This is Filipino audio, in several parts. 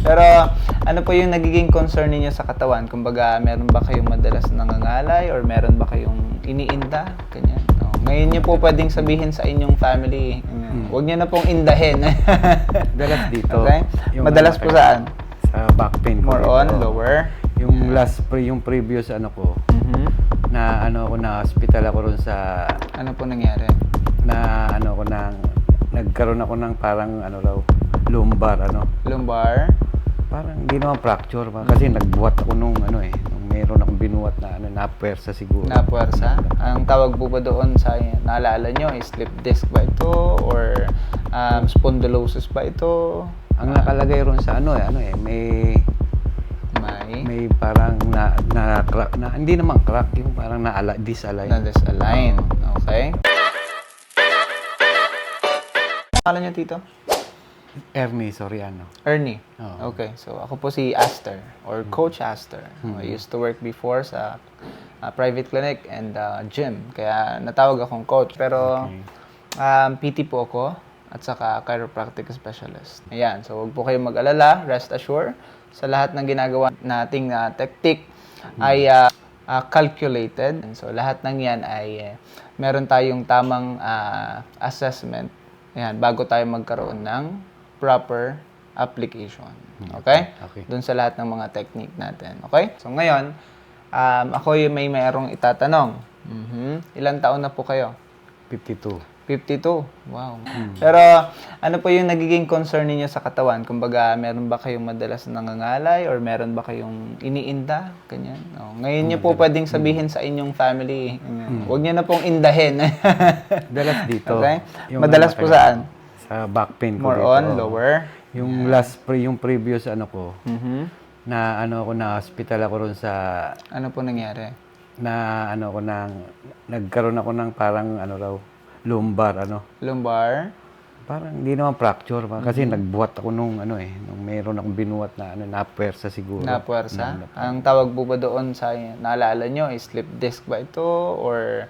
Pero ano po yung nagiging concern ninyo sa katawan? Kumbaga, meron ba kayong madalas nangangalay or meron ba kayong iniinda? Ganyan. No. Ngayon niyo po pwedeng sabihin sa inyong family, huwag niyo na pong indahin. Madalas dito. Okay? Madalas po saan? Sa back pain ko More dito. on, lower? Yung yung previous ko, na na hospital ako ron sa, Ano po nangyari? nagkaroon ako ng parang lumbar, Lumbar? parang hindi naman fracture ba, kasi nagbuhat ako nung meron akong binuhat na napuwersa siguro. Napuwersa? Ang tawag po ba doon sa, naalala nyo, slip disc ba ito? Or spondylosis ba ito? Ang nakalagay ron sa may parang crack na, hindi naman crack, yung parang disalign. Na-disalign. Okay. Ano nyo, Tito? Ernie Soriano. Ernie. Oo. Okay. So, ako po si Aster or Coach Aster. I used to work before sa private clinic and gym. Kaya natawag akong coach. Pero PT po ako at saka chiropractic specialist. Ayan. So, huwag po kayong mag-alala. Rest assured. Sa lahat ng ginagawa nating technique ay calculated. And so, lahat ng yan ay meron tayong tamang assessment. Ayan, bago tayo magkaroon ng proper application. Okay? Okay. Doon sa lahat ng mga technique natin. Okay? So, ngayon, ako yung mayroong itatanong. Ilang taon na po kayo? 52. 52. Wow. Pero, ano po yung nagiging concern ninyo sa katawan? Kumbaga, meron ba kayong madalas nangangalay or meron ba kayong iniinda? Ganyan. No. Ngayon niyo po pwedeng sabihin sa inyong family, huwag niyo na pong indahin. Madalas dito. Okay? Yung Madalas po saan? Sa back pain ko More dito. on, lower? Yung yung previous ko, na na hospital ako ron sa, Ano po nangyari? na nagkaroon ako ng parang lumbar, Lumbar? parang hindi naman fracture ba, kasi nagbuhat ako nung nung meron akong binuhat na napuwersa siguro. Napuwersa? Ang tawag po ba doon sa, naalala nyo, slip disc ba ito? Or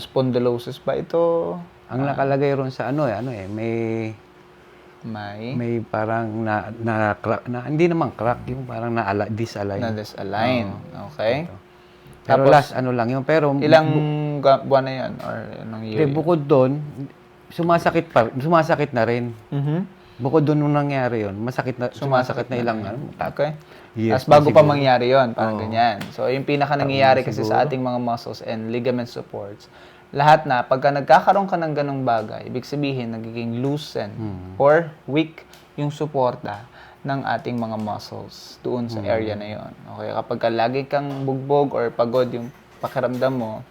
spondylosis ba ito? Ang nakalagay ron sa may parang crack na, hindi naman crack, yung parang disalign. Na-disalign. Okay. Pero Tapos, last lang yun, pero ilang buwan na yun? Or anong year? bukod doon, sumasakit na rin. Bukod doon nung nangyari yun, sumasakit na ilang Okay. years As bago na pa siguro. mangyari yon, parang ganyan. So, yung pinaka nangyayari kasi sa siguro. ating mga muscles and ligament supports, lahat na, pagka nagkakaroon ka ng ganong bagay, ibig sabihin, nagiging loosen or weak yung suporta ng ating mga muscles doon sa area na yon. Okay, kapag lagi kang bugbog or pagod yung pakiramdam mo,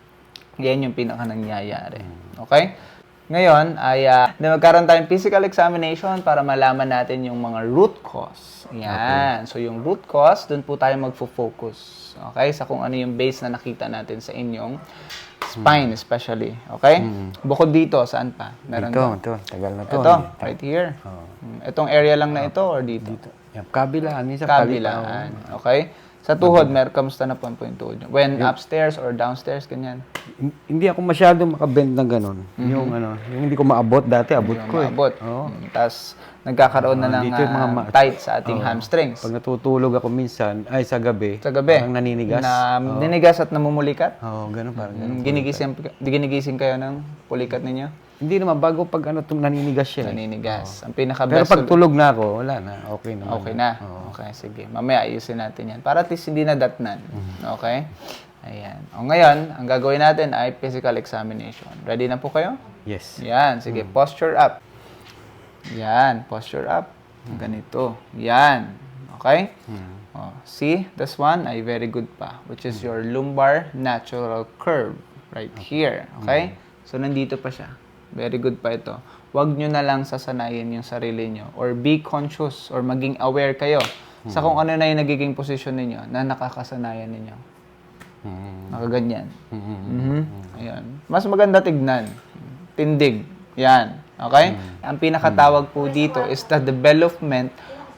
yan yung pinaka nangyayari. Okay? Ngayon ay magkaroon tayong physical examination para malaman natin yung mga root cause. Yan. So yung root cause, doon po tayo magfo-focus. Okay? Sa kung ano yung base na nakita natin sa inyong spine especially. Okay? Bukod dito, saan pa? Meron ba? Ito, tagal na to. Ito, right here. Itong area lang na ito or dito? Yan, kabilaan, minsan Kabilaan. Okay? Sa tuhod, kamusta na po yung tuhod nyo? When upstairs or downstairs, ganyan? Hindi ako masyadong makabend ng ganun. Yung yung hindi ko maabot dati, abot ko eh. Maabot. Oo. Tapos, nagkakaroon na ng dito yung mga tight sa ating hamstrings. Pag natutulog ako minsan, sa gabi, Sa gabi. parang naninigas. Ninigas at namumulikat? Oo, ganun, parang ganun. Ginigising kayo ng pulikat ninyo? Hindi naman, bago pag naninigas siya. Naninigas. Ang Pero pinaka-best. pag tulog na ako, wala na, okay naman. Okay na. Okay, sige. Mamaya ayusin natin yan. Para at least hindi na datnan. Okay? Ayan. O ngayon, ang gagawin natin ay physical examination. Ready na po kayo? Yes. Yan. Sige, posture up. Yan. Posture up. Ganito. Yan. Okay? Oh, see, this one ay very good pa, which is your lumbar natural curve right here. Okay? So, nandito pa siya. Very good pa ito. Huwag nyo na lang sasanayin yung sarili nyo or be conscious or maging aware kayo sa kung ano na yung nagiging posisyon ninyo na nakakasanayan ninyo. Nakaganyan. Ayan. Mas maganda tignan. Tindig. Yan. Okay? Ang pinakatawag po dito is the development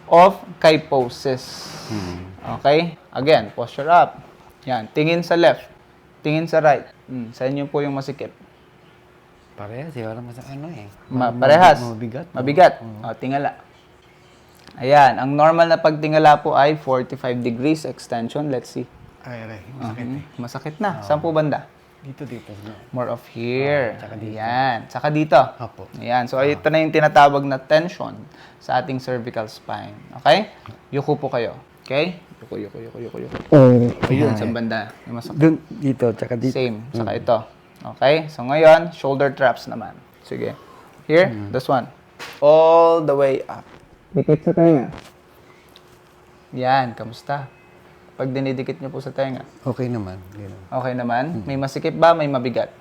of kyphosis. Okay? Again, posture up. Yan. Tingin sa left. Tingin sa right. Sa inyo po yung masikip. Parehas, wala mas Parehas. Mabigat. Mabigat. O, tingala. Ayan, ang normal na pagtingala po ay 45 degrees extension. Let's see. Ay, masakit eh. Masakit na. Saan po banda? Dito. More of here. tsaka dito. Ayan. Tsaka dito. Apo. Ayan. So, ito na yung tinatawag na tension sa ating cervical spine. Okay? Yuko po kayo. Okay? Yuko. Ayun, sa banda. Yung masakit. Dun, dito, tsaka dito. Same. Saka ito. Okay? So, ngayon, shoulder traps naman. Sige. Here, this one. All the way up. Dikit sa tenga. Yan. Kamusta? Pag dinidikit nyo po sa tenga. Okay naman. Okay naman? May masikip ba? May mabigat?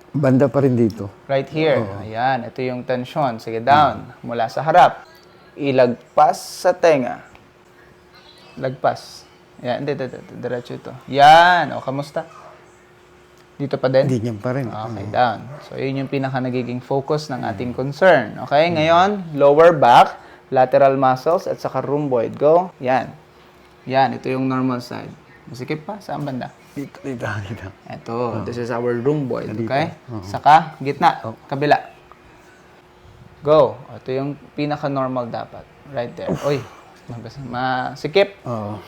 Banda pa rin dito. Right here. Ayan. Ito yung tension. Sige, down. Mula sa harap. Ilagpas sa tenga. Lagpas. Yan. Hindi. Diretso ito. Yan. O, kamusta? Dito pa din? Hindi niyan pa rin. Okay, down. So, yun yung pinaka nagiging focus ng ating concern. Okay, ngayon, lower back, lateral muscles, at saka rhomboid. Go. Yan. Yan, ito yung normal side. Masikip pa? Saan banda? Dito. Ito, this is our rhomboid. Okay? Saka, gitna. Kabila. Go. Ito yung pinaka-normal dapat. Right there. Uy, masikip. Oo.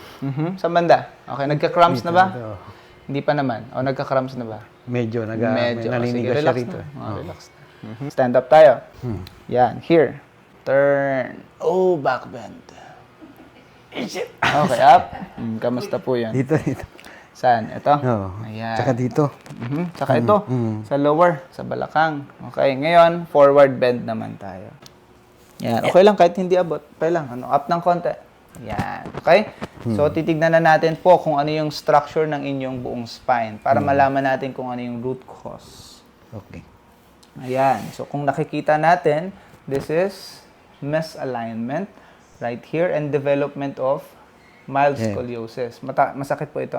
Saan banda? Okay, nagka-cramps na ba? Dito. Hindi pa naman. O, nagka-cramps na ba? Medyo, Medyo. naninigas Sige, siya relax rito. na. Relax na. Stand up tayo. Yan. Here. Turn. Oh, back bend. Okay, up. Kamusta po yan? Dito. Saan? Ito? Oo. Ayan. Tsaka dito. Tsaka ito. Sa lower. Sa balakang. Okay. Ngayon, forward bend naman tayo. Yan. Okay lang kahit hindi abot. Okay lang. Up ng konti. Yan. Okay? So, titignan na natin po kung ano yung structure ng inyong buong spine para malaman natin kung ano yung root cause. Okay. Ayan. So, kung nakikita natin, this is misalignment right here and development of mild scoliosis. Masakit po ito.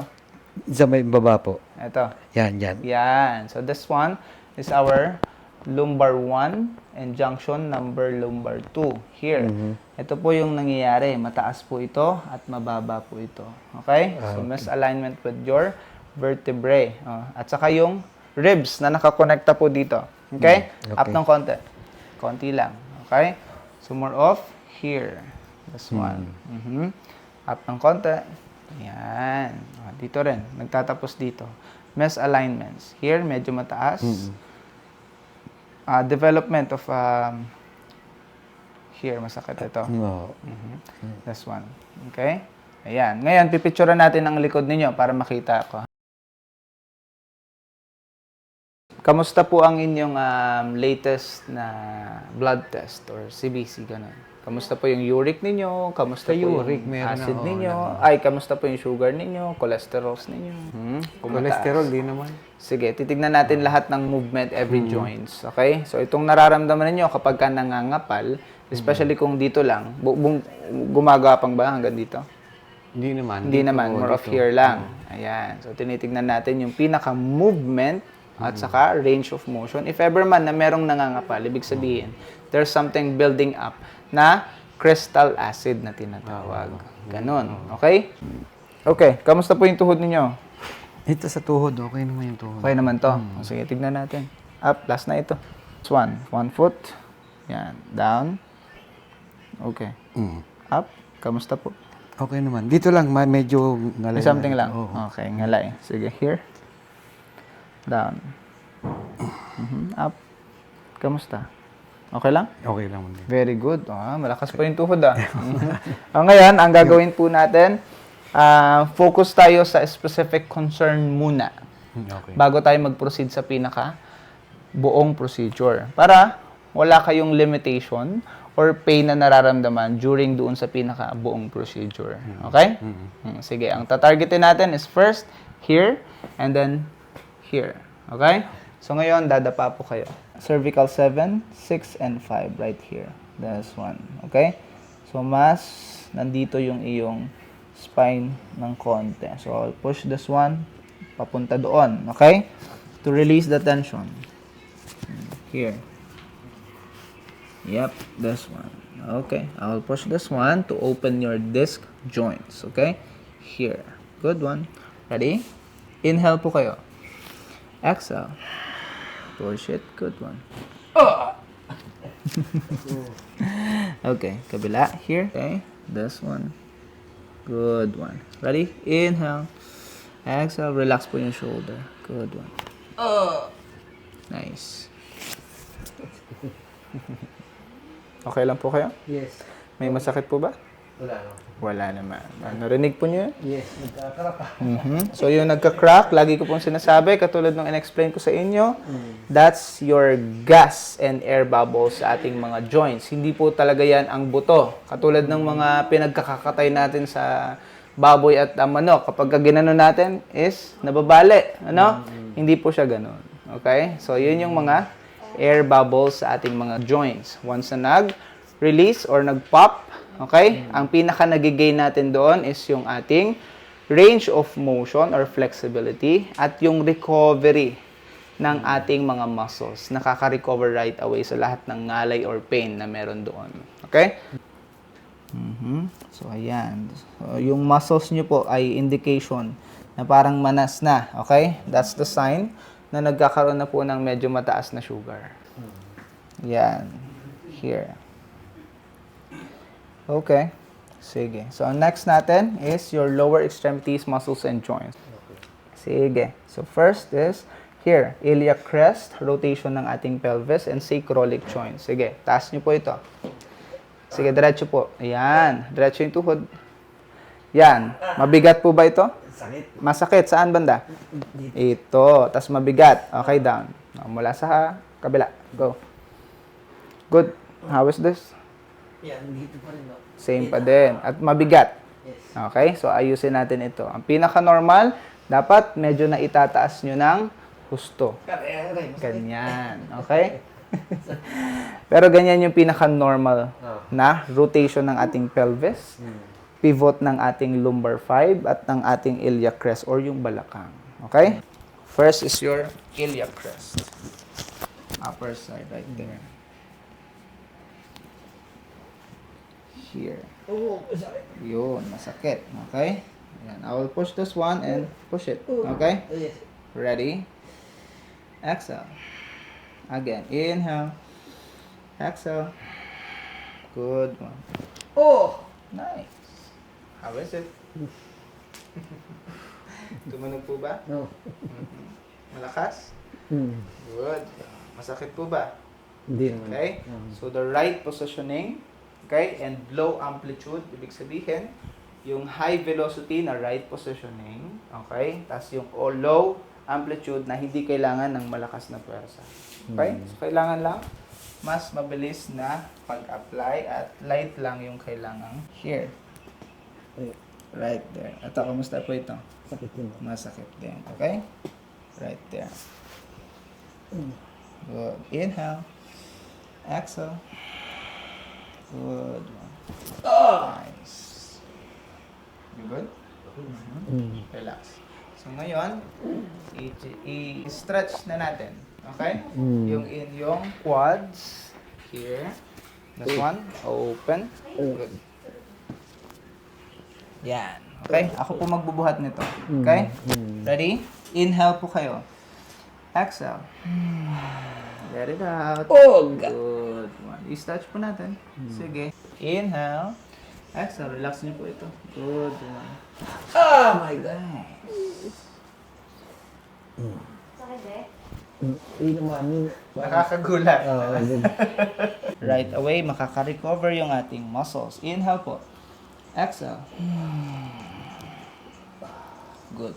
Sa may baba po. Ito. Yan. Yan. So, this one is our lumbar 1 and junction number lumbar 2. Here. Ito po yung nangyayari. Mataas po ito at mababa po ito. Okay? So, misalignment with your vertebrae. At saka yung ribs na nakakonekta po dito. Okay? Up ng konti. Konti lang. Okay? So, more of here. This one. Up ng konti. Ayan. Dito rin. Nagtatapos dito. Misalignments. Here, medyo mataas. Development of here, masakit ito. This one. Okay? Ayan. Ngayon, pipicturean natin ang likod ninyo para makita ko. Kamusta po ang inyong latest na blood test or CBC, ganun? Kamusta po yung uric ninyo? Kamusta po uric, yung meron acid ako, ninyo? Ay, kamusta po yung sugar ninyo? Cholesterols ninyo? Kung Cholesterol, mataas. di naman. Sige, titignan natin lahat ng movement, every joints. Okay? So, itong nararamdaman ninyo kapag ka nangangapal, especially kung dito lang, gumagapang ba hanggang dito? Hindi naman. Hindi naman, more of here lang. Ayan. So, tinitignan natin yung pinaka-movement at saka range of motion. If ever man na merong nangangapal, ibig sabihin, there's something building up na crystal acid na tinatawag. Ganon. Okay? Okay. Kamusta po yung tuhod ninyo? Ito sa tuhod, okay naman yung tuhod. Okay naman to. Sige, tignan natin. Up, last na ito. It's one. 1 foot. Yan. Down. Okay. Up. Kamusta po? Okay naman. Dito lang, medyo ngalay. May something lang. Oo. Okay, ngalay. Sige, here. Down. Up. Kamusta? Okay lang? Okay lang. Very good. Malakas pa yung tuhod ngayon, ang gagawin po natin, focus tayo sa specific concern muna. Okay. Bago tayo mag-proceed sa pinaka buong procedure. Para wala kayong limitation or pain na nararamdaman during doon sa pinaka buong procedure. Okay? Sige, ang tatargetin natin is first here and then here. Okay? So ngayon, dadapa po kayo. Cervical 7, 6, and 5 right here. That's one. Okay? So mas nandito yung iyong spine ng konti. So I'll push this one papunta doon. Okay? To release the tension. Here. Yep, this one. Okay. I'll push this one to open your disc joints. Okay? Here. Good one. Ready? Inhale po kayo. Exhale. Push it. Good one. Okay, kabila. Here. Okay, this one. Good one. Ready? Inhale. Exhale. Relax po yung shoulder. Good one. Nice. Okay lang po kayo? Yes. May masakit po ba? Wala no. Wala naman. Narinig po niyo yun? Yes, nagkakarap pa. So yung nagka-crack, lagi ko pong sinasabi, katulad ng in-explain ko sa inyo, that's your gas and air bubbles sa ating mga joints. Hindi po talaga yan ang buto. Katulad ng mga pinagkakakatay natin sa baboy at manok. Kapag ginano natin is nababali. Ano? Hindi po siya ganun. Okay? So yun yung mga air bubbles sa ating mga joints. Once na nag-release or nag-pop, okay? Ang pinaka nagigain natin doon is yung ating range of motion or flexibility at yung recovery ng ating mga muscles. Nakaka-recover right away sa lahat ng ngalay or pain na meron doon. Okay? So, ayan. So, yung muscles nyo po ay indication na parang manas na. Okay? That's the sign na nagkakaroon na po ng medyo mataas na sugar. Yan. Here. Okay. Sige. So, ang next natin is your lower extremities, muscles, and joints. Sige. So, first is here, iliac crest, rotation ng ating pelvis, and sacroiliac joint. Sige. Taas nyo po ito. Sige, diretso po. Ayan. Diretso yung tuhod. Yan. Mabigat po ba ito? Sakit. Masakit. Saan banda? Ito. Tapos mabigat. Okay, down. Mula sa kabila. Go. Good. How is this? Yan, dito pa rin no. Same pa din. At mabigat. Yes. Okay? So, ayusin natin ito. Ang pinaka-normal, dapat medyo na itataas nyo ng husto. Ganyan. Okay? Pero ganyan yung pinaka-normal na rotation ng ating pelvis, pivot ng ating lumbar 5 at ng ating iliac crest or yung balakang. Okay? First is your iliac crest. Upper side right there. Here. Yun, masakit. Okay? Ayan. I will push this one and push it. Okay? Yes. Ready? Exhale. Again. Inhale. Exhale. Good one. Oh! Nice. How is it? Tumunog po ba? No. Malakas? Good. Masakit po ba? Hindi naman. Okay? So, the right positioning, okay, and low amplitude, ibig sabihin, yung high velocity na right positioning, okay, tapos yung low amplitude na hindi kailangan ng malakas na puwersa. Okay? So, kailangan lang mas mabilis na pag-apply at light lang yung kailangan here. Right there. Ito, kamusta po ito? Sakit yun. Masakit din. Okay? Right there. Good. Inhale. Exhale. Good one. Nice. You good? Relax. So ngayon, i-stretch na natin. Okay? Yung quads here. This one, open. Good. Yan. Okay? Ako po magbubuhat nito. Okay? Ready? Inhale po kayo. Exhale. Let it out. Good one. I-stretch po natin. Sige. Inhale. Exhale. Relax niyo po ito. Good one. Oh my God. Nice. Hindi naman. Nakakagulat. Oh, Right away, makaka-recover yung ating muscles. Inhale po. Exhale. Good.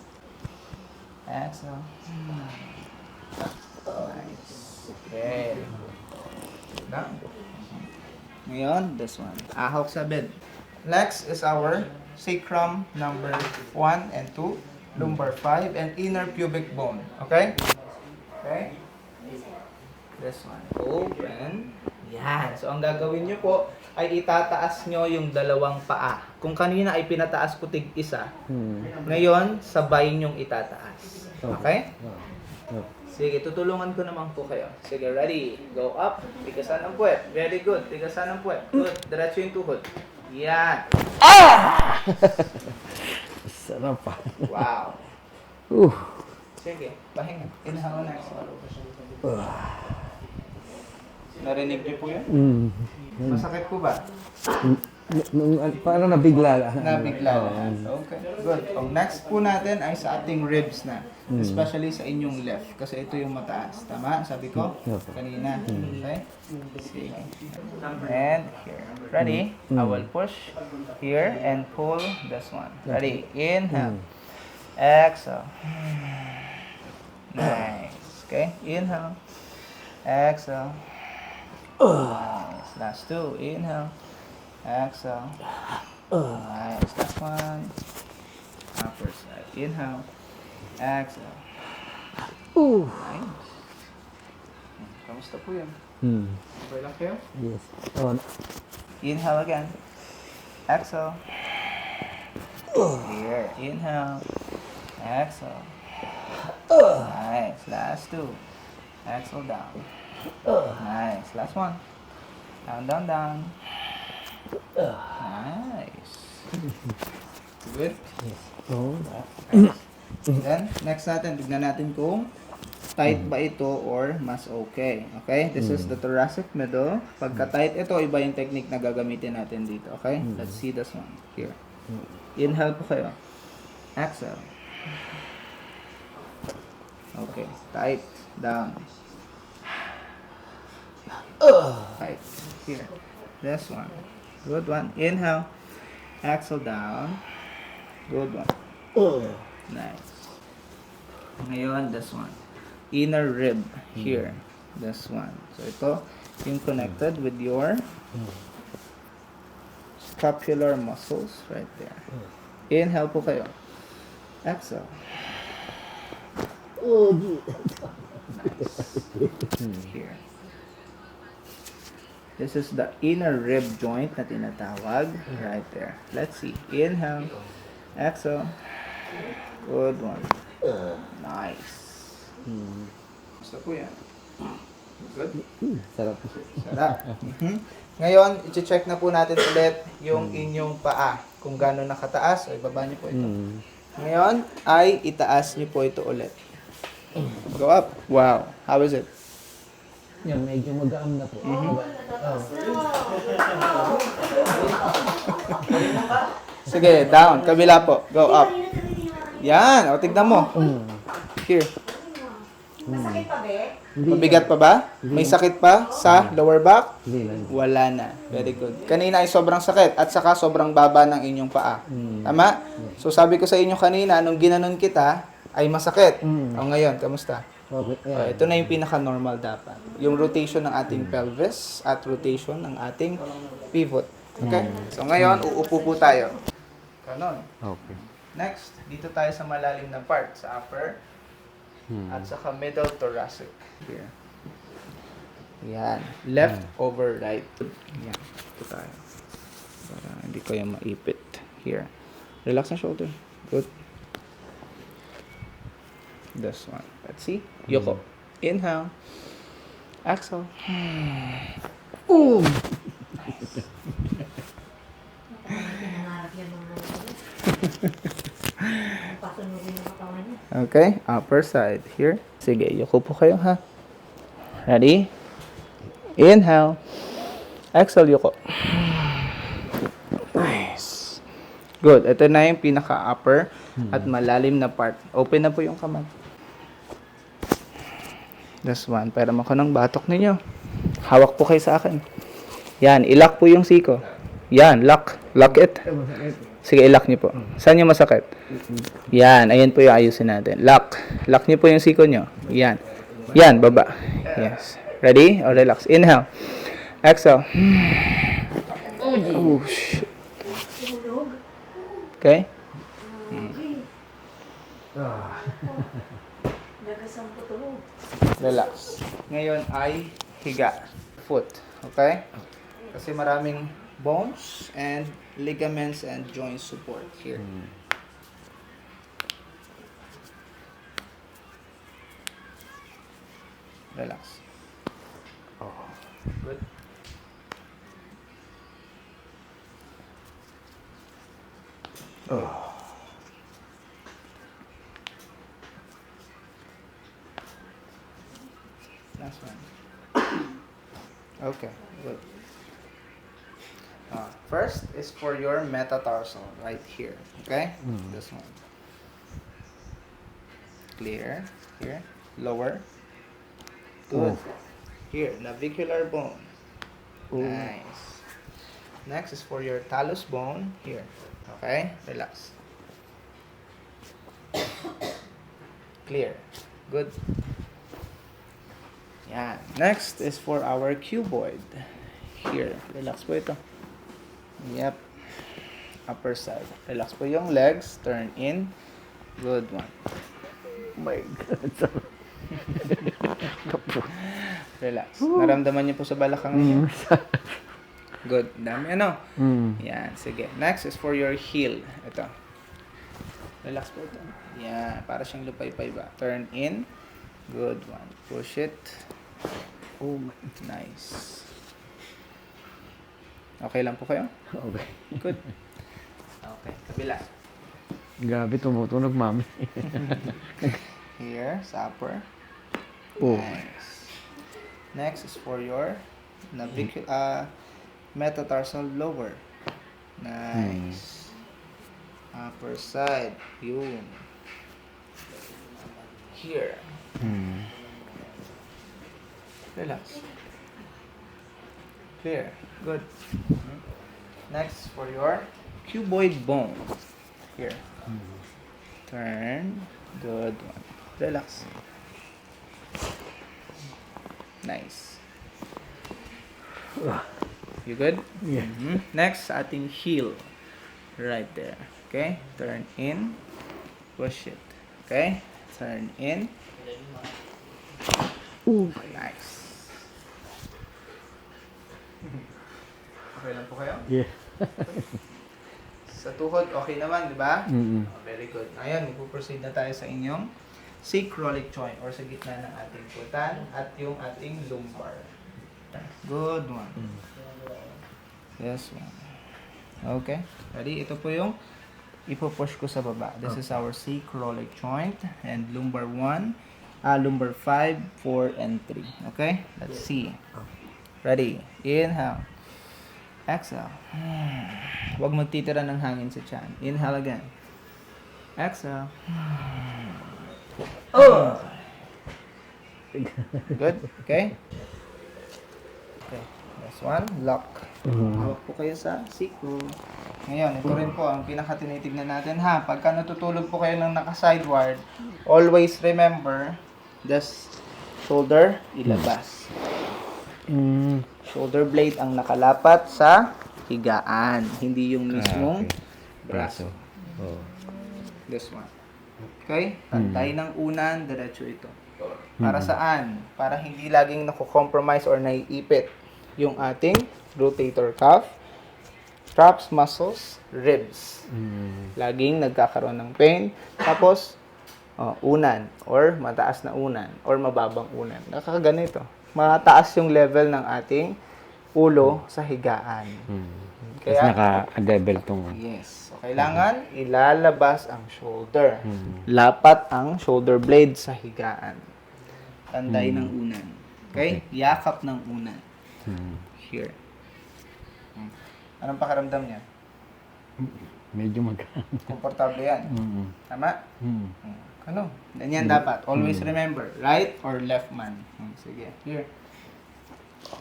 Exhale. Nice. Okay. Down. Ngayon, this one. Ahok sa bed. Next is our sacrum number 1 and 2, lumbar 5, and inner pubic bone. Okay? Okay? This one. Open. Yan. So, ang gagawin nyo po ay itataas nyo yung dalawang paa. Kung kanina ay pinataas ko tig isa, ngayon, sabay nyong itataas. Okay? Sige, tutulungan ko naman po kayo. Sige, ready? Go up. Tigasan ang puwet. Very good. Tigasan ang puwet. Good. Diretso yung tuhod. Yan. Sarap pa. Wow. Sige, pahinga. Inhale na. Narinig niyo po yan? Mm. Masakit po ba? Parang nabigla lang. Nabigla na. Okay, good. Ang next po natin ay sa ating ribs na. Especially sa inyong left. Kasi ito yung mataas. Tama? Sabi ko? Kanina. Okay? Sige. And here. Ready? I will push here and pull this one. Ready? Inhale. Exhale. Nice. Okay? Inhale. Exhale. Nice. Last two. Inhale. Exhale. Nice. Last one. Upper side. Inhale. Exhale. Nice. Kamusta po yan? Okay lang kayo? Yes. Oh, Inhale again. Exhale. Here. Inhale. Exhale. Nice. Last two. Exhale down. Nice. Last one. Down, down, down. Nice. Good. oh. Then, next natin, tignan natin kung tight ba ito or mas okay. Okay? This is the thoracic middle. Pagka tight ito, iba yung technique na gagamitin natin dito. Okay? Let's see this one. Here. Inhale po kayo. Exhale. Okay. Tight. Down. Tight. Here. This one. Good one. Inhale. Exhale down. Good one. Nice. Ngayon, this one. Inner rib. Here. This one. So, ito yung connected with your scapular muscles right there. Inhale po kayo. Exhale. Nice. Here. This is the inner rib joint na tinatawag. Right there. Let's see. Inhale. Exhale. Good one. Nice. Gusto po yan. Good? Sarap. Sarap. Ngayon, i-check na po natin ulit yung inyong paa. Kung gano'n nakataas, o ibaba niyo po ito. Ngayon, ay itaas niyo po ito ulit. Go up. Wow. How is it? Yan, medyo magaam na po. Sige, down. Kabila po. Go up. Yan. O, tignan mo. Here. Masakit pa, be? Mabigat pa ba? May sakit pa sa lower back? Hindi lang. Wala na. Very good. Kanina ay sobrang sakit at saka sobrang baba ng inyong paa. Tama? So sabi ko sa inyo kanina, nung ginanon kita, ay masakit. O ngayon, kamusta? Okay. O, ito na yung pinaka-normal dapat. Yung rotation ng ating pelvis at rotation ng ating pivot. Okay? So ngayon, uupo po tayo. Ganon. Okay. Next, dito tayo sa malalim na part, sa upper at saka middle thoracic. Here. Yan. Left over right. Yan. Ito tayo. Para hindi kayo maipit. Here. Relax na shoulder. Good. This one. Let's see. Yoko. Inhale. Exhale. Pinangarap yan mga pasunugin yung katawan niya. Okay. Upper side. Here. Sige. Yoko po kayo ha. Ready? Inhale. Exhale. Yoko. Nice. Good. Ito na yung pinaka-upper at malalim na part. Open na po yung kamay. This one. Para ako ng batok ninyo. Hawak po kayo sa akin. Yan. Ilock po yung siko. Yan. Lock. Lock it. Sige, ilock niyo po. Saan yung masakit? Yan. Ayan po yung ayusin natin. Lock. Lock niyo po yung siko niyo. Yan. Yan. Baba. Yes. Ready? O relax. Inhale. Exhale. Oh, shit. Okay? Nagasang ko tulog. Relax. Ngayon ay higa. Foot. Okay? Kasi maraming bones and ligaments and joint support here. Relax. Good. Last one. Okay, good. First is for your metatarsal, right here. Okay? This one. Clear. Here. Lower. Good. Here, navicular bone. Nice. Next is for your talus bone. Here. Okay? Relax. Clear. Good. Yan. Next is for our cuboid. Here. Relax po ito. Yep. Upper side. Relax po yung legs. Turn in. Good one. Oh my God. Relax. Naramdaman niyo po sa balakang niyo? Good. Dami ano? Yan. Sige. Next is for your heel. Ito. Relax po ito. Yan. Para siyang lupay-pay ba? Turn in. Good one. Push it. Oh my. Nice. Okay lang po kayo? Okay. Good. Okay. Kabila. Grabe, tumutunog, mami. Here. Sa upper. Oh. Nice. Next is for your metatarsal lower. Nice. Upper side. Yun. Here. Relax. Clear. Good. Next for your cuboid bone. Here. Turn. Good one. Relax. Nice. You good? Yeah. Next, sa ating heel. Right there. Okay? Turn in. Push it. Okay? Turn in. Oh. Nice. Okay lang po kayo? Yeah. Sa tuhod, okay naman, di ba? Mm-mm. Very good. Ngayon, mag-proceed na tayo sa inyong sacroiliac joint or sa gitna ng ating putan at yung ating lumbar. Good one. This one. Okay. Ready? Ito po yung ipo-push ko sa baba. This is our sacroiliac joint and lumbar 1, lumbar 5, 4, and 3. Okay? Let's see. Ready? Inhale. Exhale. Huwag magtitira ng hangin sa tiyan. Inhale again. Exhale. Oh! Good? Okay? Okay. This one, lock. Hawak po kayo sa siko. Ngayon, ito rin po ang pinaka-tinitignan natin ha. Pagka natutulog po kayo ng naka-sideward, always remember, this shoulder, ilabas. Shoulder blade ang nakalapat sa higaan, hindi yung mismong braso. Oh. This one. Okay? Pantay ng unan, diretso ito. Para saan? Para hindi laging nako-compromise or naiipit yung ating rotator cuff, traps muscles, ribs. Laging nagkakaroon ng pain. Tapos, unan or mataas na unan or mababang unan. Nakakaganito. Mataas yung level ng ating ulo sa higaan. Tapos naka-level tong... Yes. So, kailangan ilalabas ang shoulder. Lapat ang shoulder blade sa higaan. Tanday ng unan. Okay? Yakap ng unan. Here. Anong pakiramdam niya? Medyo Komportable yan. Tama? Ano? Ganyan dapat. Always remember. Right or left man. Sige. Here.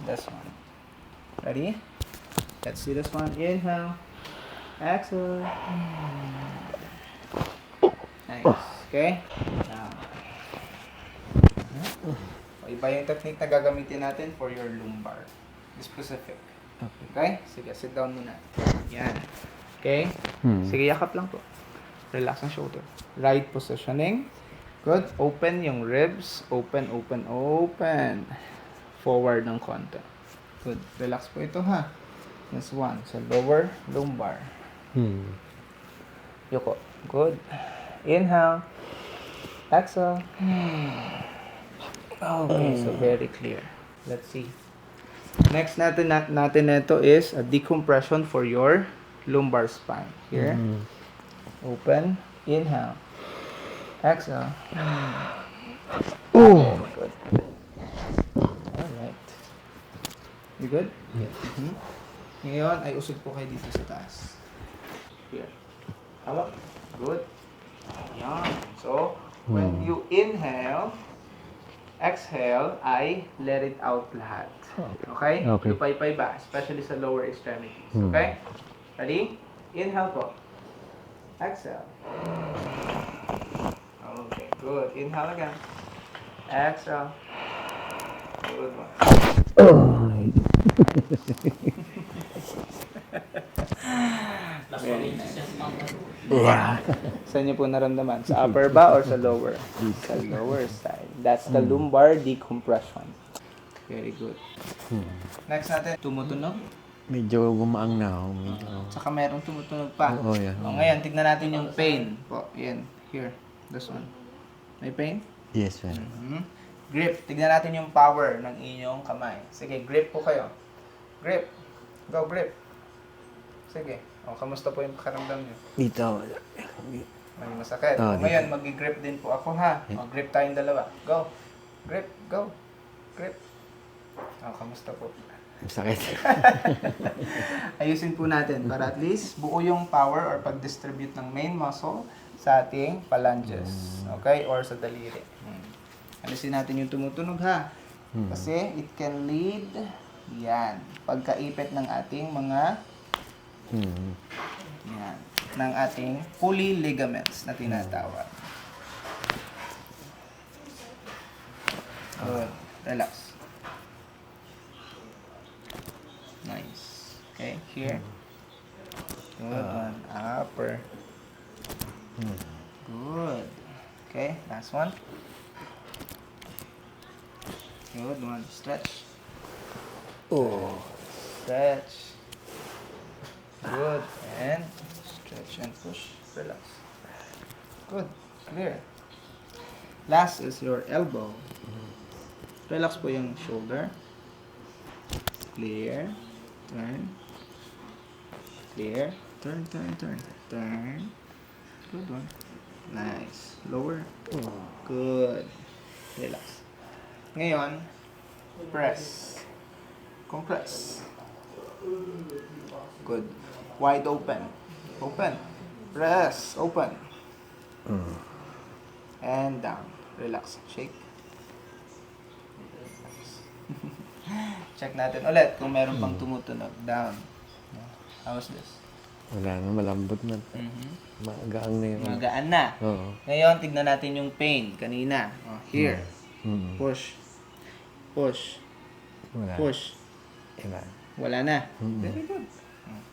This one. Ready? Let's see this one. Inhale. Exhale. Nice. Okay? Now. Iba yung technique na gagamitin natin for your lumbar. Specific. Okay? Sige, sit down muna. Yan. Okay? Sige, yakap lang po. Relax ang shoulder. Right positioning. Good. Open yung ribs. Open, open, open. Forward ng konti. Good. Relax po ito ha. This one. Sa lower lumbar. Yoko. Good. Inhale. Exhale. Okay. So very clear. Let's see. Next natin ito is a decompression for your lumbar spine. Here. Open. Inhale. Exhale. Oh. Good. Alright. You good? Mhm. Ngayon, ay usog po kayo dito sa taas. Here. Hawak. Good. Ayan. So, when you inhale, exhale, ay let it out lahat. Okay? Okay. Lupay-pay ba? Especially sa lower extremities. Okay? Ready? Inhale po. Exhale. Okay, good. Inhale again. Exhale. Good one. Very nice. Saan niyo po naramdaman? Sa upper ba or sa lower? Sa lower side. That's the lumbar decompression. Very good. Next natin, tumutunog. Medyo gumaang na ako. Medyo. Tsaka merong tumutunog pa. Oo, yan. Ngayon, tignan natin yung pain. Po, yan. Here. This one. May pain? Yes, sir. Grip. Tignan natin yung power ng inyong kamay. Sige, grip po kayo. Grip. Go, grip. Sige. O, kamusta po yung pakiramdam nyo? Dito. May masakit. Ah, O, ngayon, mag-grip din po ako, ha? O, grip tayong dalawa. Go. Grip. Go. Grip. O, kamusta po? Sakit. Ayusin po natin para at least buo yung power or pag-distribute ng main muscle sa ating phalanges. Okay? Or sa daliri. Alisin natin yung tumutunog, ha? Kasi it can lead, yan, pagkaipit ng ating mga, yan, ng ating pulley ligaments na tinatawag. Good. Relax. Nice. Okay, here. Good one. Upper. Good. Okay, last one. Good one. Stretch. Oh. Stretch. Good. And stretch and push. Relax. Good. Clear. Last is your elbow. Relax po yung shoulder. Clear. Turn. Clear. Turn, turn, turn. Turn. Good one. Nice. Lower. Good. Relax. Ngayon, press. Compress. Good. Wide open. Open. Press. Open. And down. Relax. Shake. Check natin ulit kung meron pang tumutunog. Down. How's this? Wala na, malambot na. Magaang na yun. Magaan na. Oo. Ngayon, tignan natin yung pain kanina. Oh, here. Push. Push. Wala. Push. Wala. Wala na. Very good.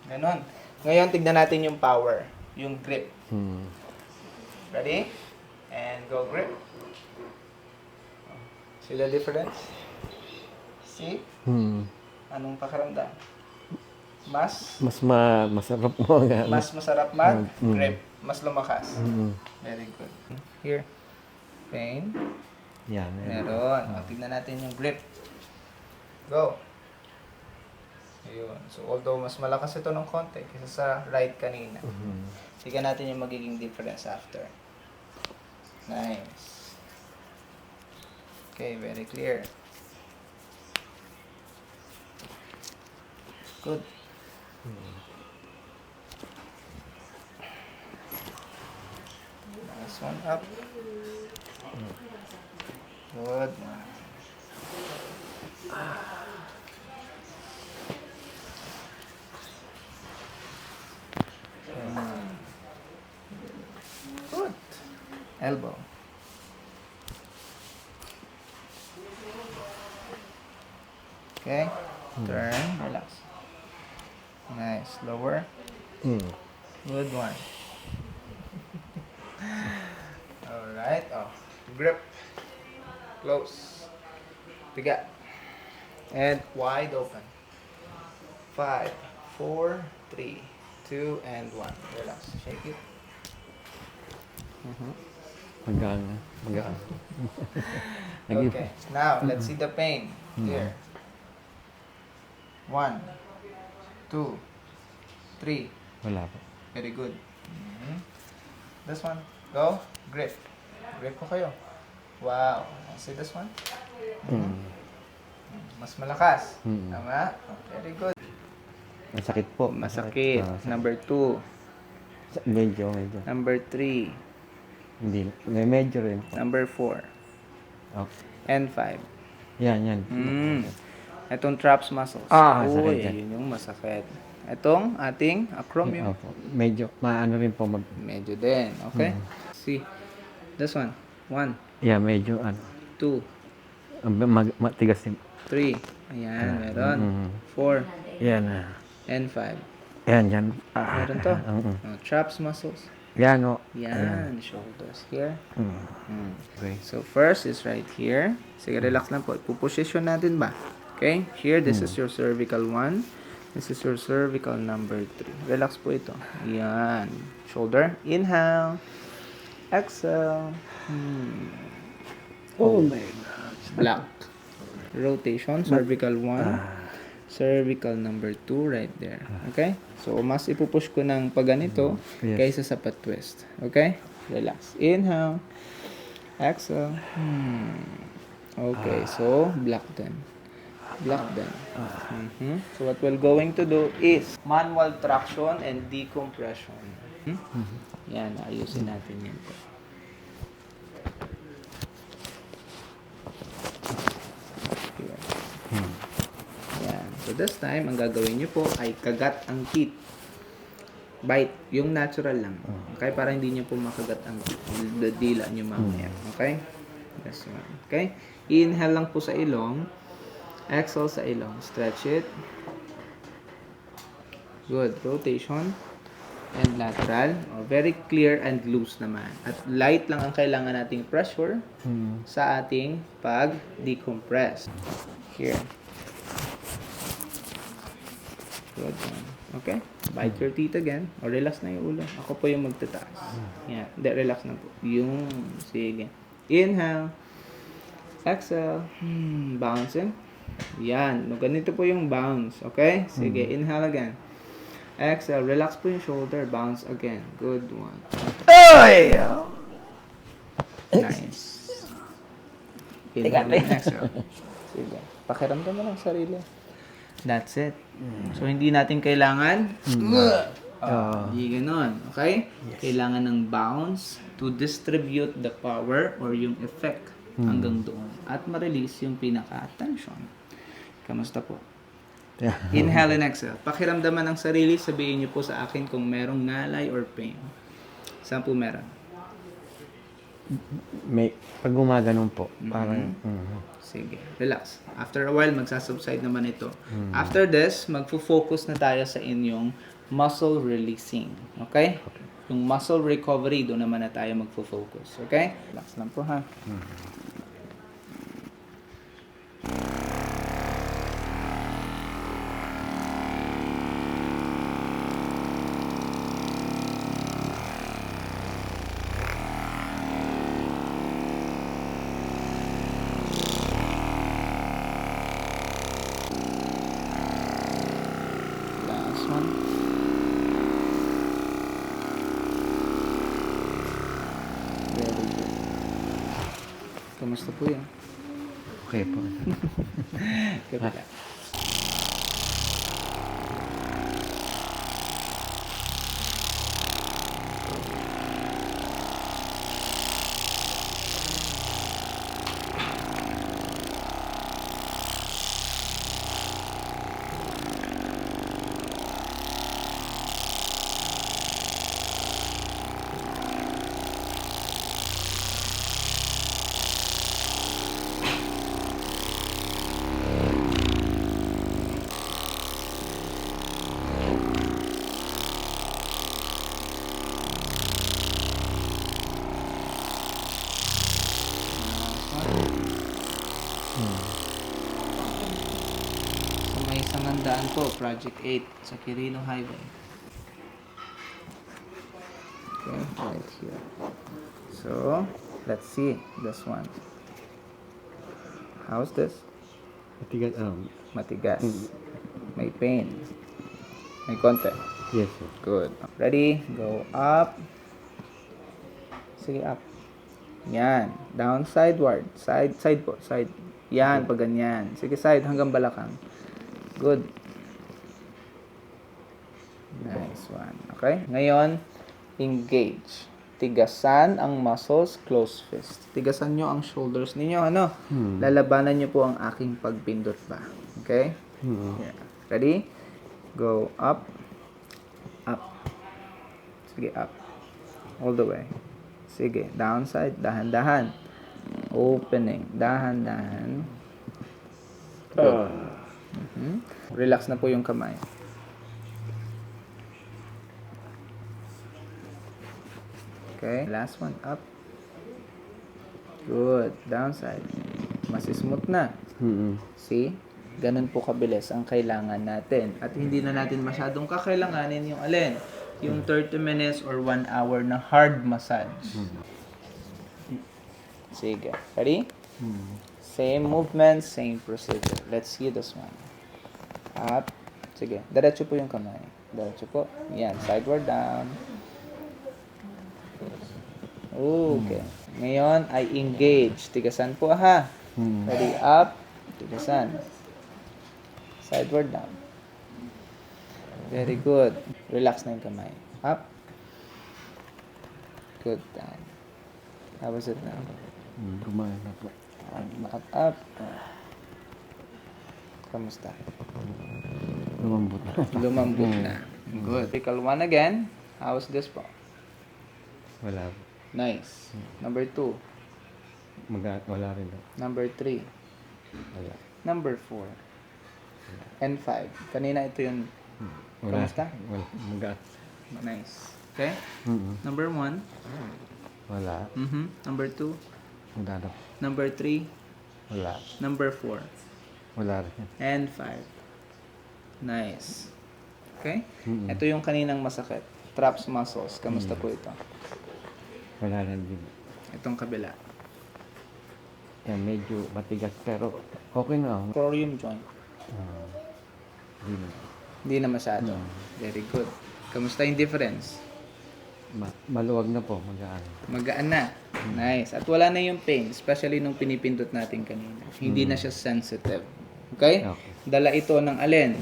Ganon. Ngayon, tignan natin yung power. Yung grip. Ready? And go grip. See the difference? See? Anong pakiramdam? Mas Masarap mo nga. mas masarap mag-grip. Mas lumakas. Very good. Here. Pain. Yan. Meron. O, tignan natin yung grip. Go. Ayun. So, although mas malakas ito ng konti kaysa sa right kanina. Tignan natin yung magiging difference after. Nice. Okay, very clear. Good. Last one up. Good. Good. Elbow. Okay. Turn. Relax. Nice. Lower. Good one. Alright. Oh. Grip. Close. Piga. And wide open. 5, 4, 3, 2, and 1. Relax. Shake it. Magaan na. Magaan. Okay. Now, let's see the pain. Here. 1, 2, 3. Wala pa. Very good. This one. Go. Grip. Grip ko kayo. Wow. See this one? Mas malakas. Mm. Tama? Very good. Masakit po. Masakit. Ah, Number 2. medyo. Number 3. Hindi. Medyo rin po. Number 4. Okay. And 5. Yan. Itong traps muscles. Sakit Uy, yan. yun yung masakit. Itong ating acromion. Opo. Medyo, maano rin po Medyo din. Okay? See. This one. 1, yeah, medyo, 2, matigas din. 3. Ayan, meron. 4 Yan, and 5. yan. Meron to. Mm. Traps muscles. Yan, o. Yan. Shoulders here. Okay. So, first is right here. Sige, relax lang po. Ipuposition natin ba? Okay? Here, this is your cervical 1. This is your cervical number 3. Relax po ito. Yan. Shoulder. Inhale. Exhale. Oh my God. Black. Rotation. Cervical 1. Cervical number 2 right there. Okay? So, mas ipupush ko ng pag ganito Yes. kaysa sa pat-twist. Okay? Relax. Inhale. Exhale. Okay. So, block them. Block them. So, what we're going to do is manual traction and decompression. Yan. Ayusin natin yan po. Here. Yan. So, this time, ang gagawin nyo po ay kagat ang teeth. Bite. Yung natural lang. Okay? Para hindi nyo po makagat ang teeth. Dila nyo mamaya. Okay? This one. Okay? Inhale lang po sa ilong. Exhale sa ilong. Stretch it. Good. Rotation. And lateral. Very clear and loose naman. At light lang ang kailangan nating pressure sa ating pag-decompress. Here. Good one. Okay? Bite your teeth again. O relax na yung ulo. Ako po yung magtataas. Yan. Hindi, relax na po. Yung. Sige. Inhale. Exhale. Bouncing. Yan. No, ganito po yung bounce. Okay? Sige. Inhale again. Exhale. Relax po yung shoulder. Bounce again. Good one. Ay! Nice. Inhale and exhale. Sige. Pakiramdam mo lang sarili. That's it. So, hindi natin kailangan hindi ganon. Okay? Kailangan ng bounce to distribute the power or yung effect hanggang doon. At ma-release yung pinaka-tension. Kamusta po? Inhale and exhale. Pakiramdaman ng sarili, sabihin niyo po sa akin kung merong ngalay or pain. Saan po meron? Pag gumaganon po, parang, Sige, relax. After a while, magsasubside naman ito. After this, magfo-focus na tayo sa inyong muscle releasing. Okay? Yung muscle recovery, doon naman na tayo magfo-focus. Okay? Relax lang po ha. Last one. Very good. Kamusta po yan? okay po. Kabila. So may isang handaan po, Project 8 sa Quirino Highway. Okay, right here. So, let's see this one. How's this? Matigas, Matigas. May pain. May konti. yes, sir. Good. Ready? Go up. Sige, up. Yan. Down sideward. Side po. Side. Yan, pag ganyan. Sige, side hanggang balakang. Good. Nice one. Okay? Ngayon, engage. Tigasan ang muscles, close fist. Tigasan nyo ang shoulders ninyo. Ano? Lalabanan nyo po ang aking pagpindot pa. Okay? Yeah. Ready? Go up. Up. Sige, up. All the way. Sige, downside. Dahan-dahan. Opening. Dahan-dahan. Relax na po yung kamay. Okay, last one, up. Good, downside. Mas smooth na. See? Ganun po kabilis ang kailangan natin. At hindi na natin masyadong kakailanganin yung alin. Yung 30 minutes or 1 hour na hard massage. Sige, ready? Same movement, same procedure. Let's see this one. Up. Sige, diretso po yung kamay. Diretso po. Yan, sideward down. Okay. Ngayon ay engage. Tigasan po ha. Ready, up. Tigasan. Sideward down. Very good. Relax na yung kamay. Up. Good down. How was it now? Kumain na po. Up. Kamusta? Lumambot na. Lumambot na. Good. Typical one again. How was this po? Wala po. Nice. Number 2. Wala rin po. Number 3. Wala. Number 4. And 5. Kanina ito yung Wala. Kamusta? Wala. Magat. nice. Okay? Number 1. Wala. Number 2. Wala na. Number 3. Wala. Number 4. Wala rin. And 5. Nice. Okay? Ito yung kaninang masakit. Traps muscles. Kamusta po ito? Wala rin din. Itong kabila. Yan, medyo matigas pero okay na. Corium joint. Hindi na. Hindi na masyado. Very good. Kamusta yung difference? Maluwag na po. Magaan. Magaan na. Nice. At wala na yung pain, especially nung pinipindot natin kanina. Hindi na siya sensitive. Okay? Okay. Dala ito ng alin?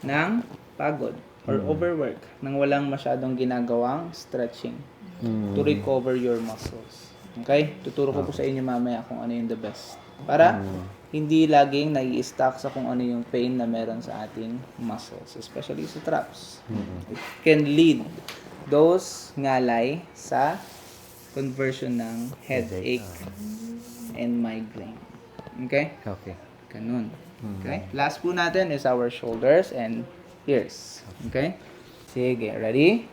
Ng pagod or overwork nang walang masyadong ginagawang stretching to recover your muscles. Okay? Tuturo ko po sa inyo mamaya kung ano yung the best. Para hindi laging nai-stuck sa kung ano yung pain na meron sa ating muscles, especially sa traps. It can lead those ngalay sa conversion ng headache and migraine. Okay? Okay. Ganun. Okay? Last po natin is our shoulders and ears. Okay? Sige, ready?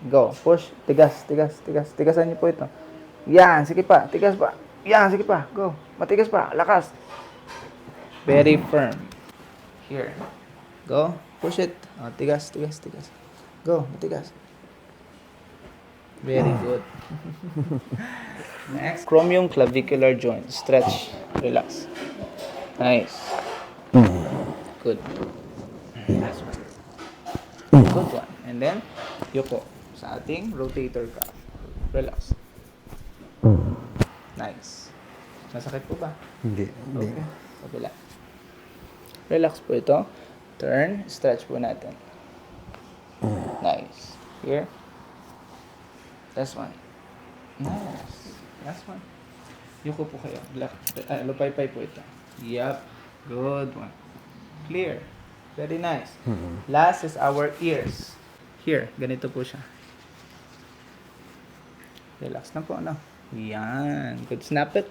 Go. Push. Tigas, tigas, tigas. Tigasan niyo po ito. Yan, sige pa. Tigas pa. Yan, sige pa. Go. Matigas pa. Lakas. Very firm. Here. Go. Push it. Oh, tigas, tigas, tigas. Go. Matigas. Very good. Next. Chromium clavicular joint. Stretch. Relax. Nice. Good. Last one. Good one. And then, yuko sa ating rotator cuff. Relax. Nice. Masakit po ba? Hindi. Okay. Kabila. Relax po ito. Turn. Stretch po natin. Nice. Here. Last one. Nice. Last one. Yuko po kayo. Lupay-pay po ito. Yup. Good one. Clear. Very nice. Last is our ears. Here. Ganito po siya. Relax na po, ano? Yan. Good. Snap it.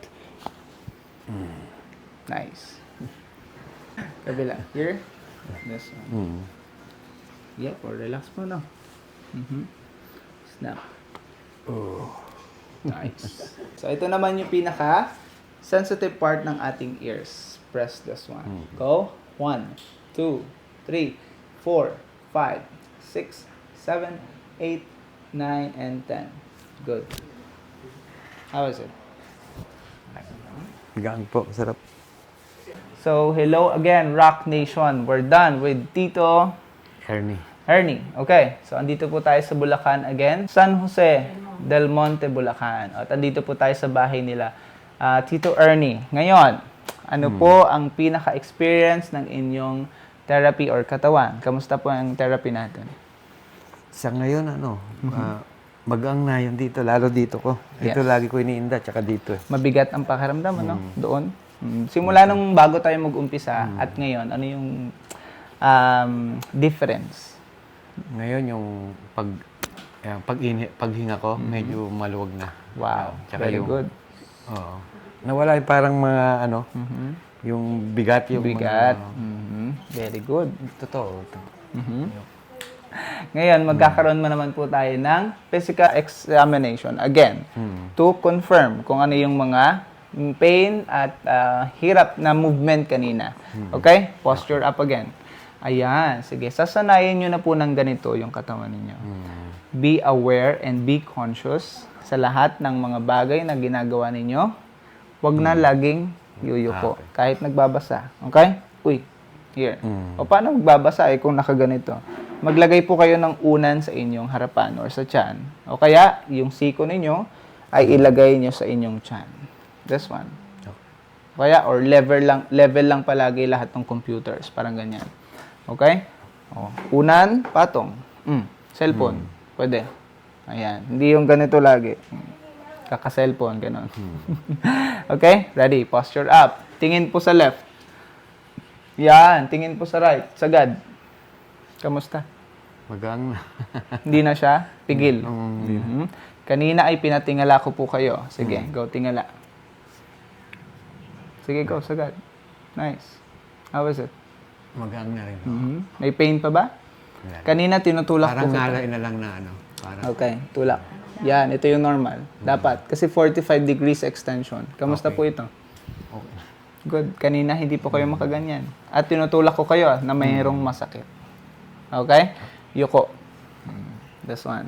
Nice. Kabila. Here. This one. Yep. Or relax po, no? Snap. Nice. So, ito naman yung pinaka-sensitive part ng ating ears. Press this one. Go. 1, 2, 3, 4, 5, 6, 7, 8, 9, and 10. Good. How is it? Gaan po. Sarap. So, hello again, Rock Nation. We're done with Tito Ernie. Ernie. Okay, so andito po tayo sa Bulacan again. San Jose del Monte, Bulacan. At andito po tayo sa bahay nila, Tito Ernie. Ngayon, Ano po ang pinaka-experience ng inyong therapy or katawan? Kamusta po ang therapy natin? Sa ngayon, magang na yun dito, lalo dito ko. Ito Yes. lagi ko iniinda, tsaka dito. Mabigat ang pakiramdam, ano? Doon. Simula nung bago tayo mag-umpisa at ngayon, ano yung difference? Ngayon, yung paghinga ko, medyo maluwag na. Wow, Tsaka very yung- good. Oo. Nawala yung parang mga yung bigat, yung Bigat. mga... Very good. Totoo. Ngayon, magkakaroon mo naman po tayo ng physical examination. Again, to confirm kung ano yung mga pain at hirap na movement kanina. Okay? Posture up again. Ayan. Sige, sasanayin nyo na po ng ganito yung katawan ninyo. Be aware and be conscious sa lahat ng mga bagay na ginagawa ninyo. Huwag na laging yuyuko. Kahit nagbabasa. Okay? Uy, here. O paano magbabasa kung nakaganito? Maglagay po kayo ng unan sa inyong harapan or sa tiyan. O kaya, yung siko ninyo ay ilagay nyo sa inyong tiyan. This one. Kaya, or level lang palagi lahat ng computers. Parang ganyan. Okay? O, unan, patong. Cellphone. Pwede. Ayan. Hindi yung ganito lagi. Kaka-cellphone, gano'n. Okay? Ready? Posture up. Tingin po sa left. Yan. Tingin po sa right. Sagad. Kamusta? Magang na. Hindi na siya? Pigil. Kanina ay pinatingala ko po kayo. Sige, go tingala. Sige, go. Sagad. Nice. How was it? Magang na rin. May pain pa ba? Wala. Kanina tinutulak Parang po kita. ngalay na lang na Parang, Okay, tulak. Yan, ito yung normal. Dapat. Kasi 45 degrees extension. Kamusta po ito? okay. Good. Kanina hindi po kayo makaganyan. At tinutulak ko kayo na mayroong masakit. Okay? Yuko. This one.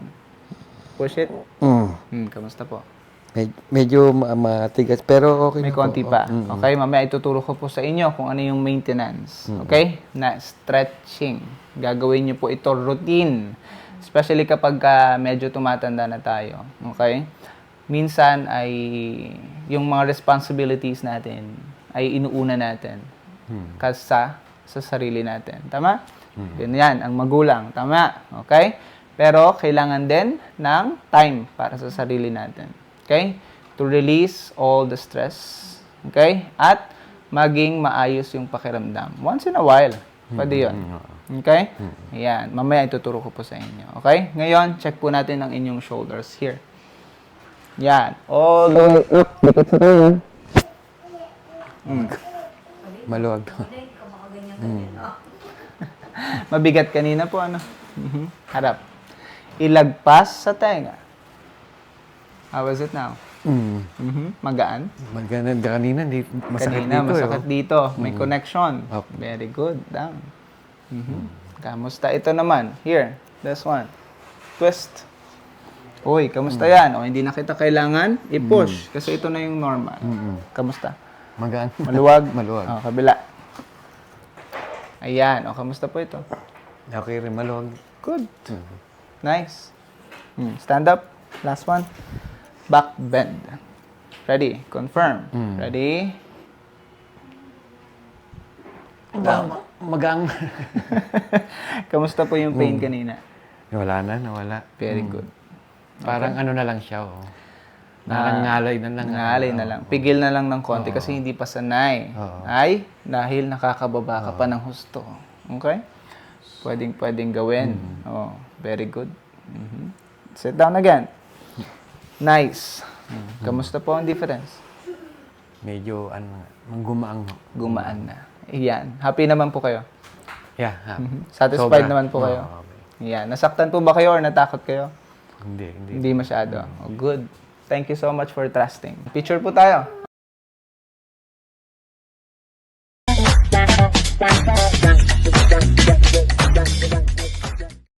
Push it. Kamusta po? Medyo matigas, pero okay May na po. konti pa. Okay, mamaya ituturo ko po sa inyo kung ano yung maintenance. Okay? Na stretching. Gagawin niyo po ito routine. Especially kapag medyo tumatanda na tayo. Okay? Minsan ay yung mga responsibilities natin ay inuuna natin kaysa sa sarili natin. Tama? Yan, ang magulang. Tama? Okay? Pero kailangan din ng time para sa sarili natin. Okay? To release all the stress. Okay? At maging maayos yung pakiramdam. Once in a while. Pwede yun. Okay? Ayan. Mamaya ituturo ko po sa inyo. Okay? Ngayon, check po natin ang inyong shoulders here. Yan. All the way up. Dikit sa tayo. Maluwag. Mabigat kanina po, ano? Harap. Ilagpas sa tenga. How is it now? Magaan? Maganda kanina, masakit Kanina, dito. masakit dito. May connection. Okay. Very good. Down. Kamusta ito naman? Here. This one. Twist. Uy, kamusta yan? O, hindi na kita kailangan i-push. Kasi ito na yung normal. Kamusta? Magaan. Maluwag? Maluwag. O, kabila. Ayan. O, kamusta po ito? Okay rin, maluwag. Good. Nice. Stand up. Last one. Back bend. Ready. Confirm. Ready. Magang. Kamusta po yung pain kanina? Nawala. Very good. Parang ano na lang siya, Parang ngalay na lang. Ngalay na lang. Pigil na lang ng konti kasi hindi pa sanay. Ay, dahil nakakababa ka pa ng husto. Okay? Pwedeng gawin. Oh, very good. Sit down again. Nice. Kamusta po ang difference? Medyo, gumaang. Gumaan na. Iyan. Happy naman po kayo? Yeah. Satisfied Sobra. naman po kayo? Okay. Iyan. Nasaktan po ba kayo or natakot kayo? Hindi. Hindi masyado. Oh, good. Thank you so much for trusting. Picture po tayo.